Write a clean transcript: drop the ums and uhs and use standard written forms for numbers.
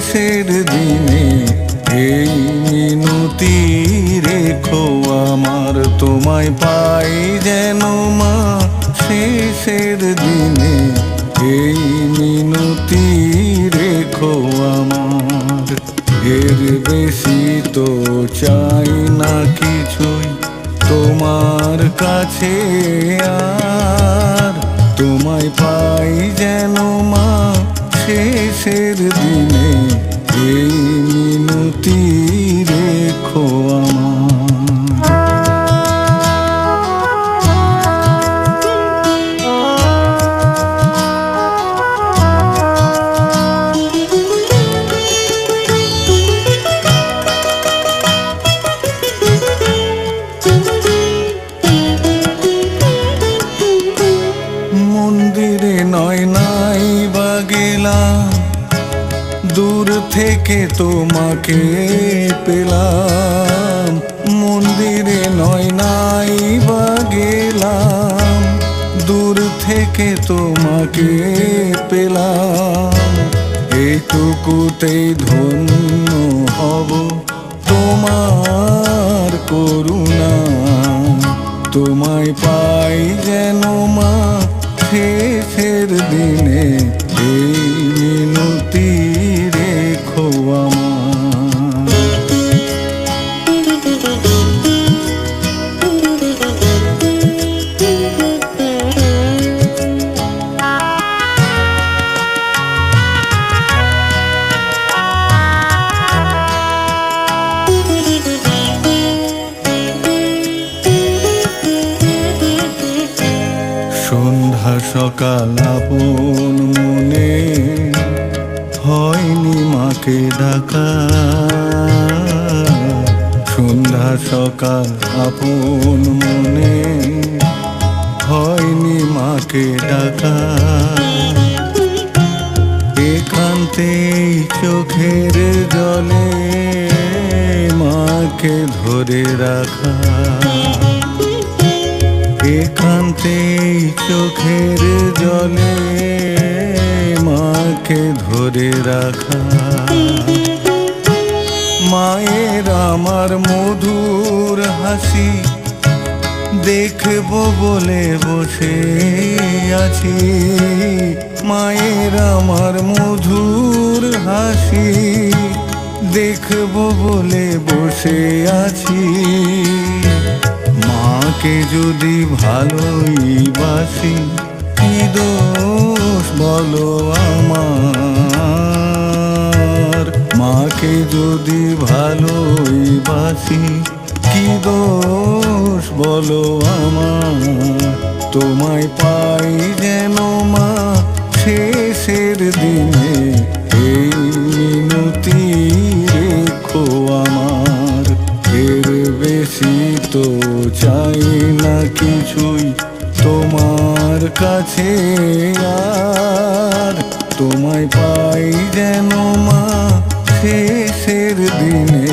শেষের দিনে এই মিনতি রেখো আমার, তোমায় পাই যেন মা শেষের দিনে এই মিনতি রেখো আমার। এর বেশি তো চাই না কিছুই তোমার কাছে আর, তোমায় পাই যেন মা শেষের দিনে এই মিনতি রেখো আমার। মন্দিরে নয় নাই বা গেলাম, দূর থেকে তোমাকে পেলাম। মন্দিরে নয় নাই বা গেলাম, দূর থেকে তোমাকে পেলাম। এইটুকুতেই ধন্য হব তোমার করুণা, তোমায় পাই যেন মা শেষের দিনে এই মিনতি রেখো আমার। সন্ধ্যা সকাল আপন মনে হয়নি মাকে ডাকা, সন্ধ্যা সকাল আপন মনে হয়নি মাকে ডাকা। একান্তেই চোখের জলে মাকে ধরে রাখা, একান্তেই চোখের জলে মাকে ধরে রাখা। মায়ের আমার মধুর হাসি দেখবো বলে বসে আছি, মায়ের আমার মধুর হাসি দেখবো বলে বসে আছি। মাকে যদি ভালোই বাসি কি দোষ বলো আমার, মাকে যদি ভালোই বাসি কি দোষ বলো আমার। তোমায় পাই যেন মা শেষের দিনে এই মিনতি রেখো আমার। এর বেশি তো চাই না কিছুই তোমার কাছে আর, তোমায় পাই যেন মা শেষের দিনে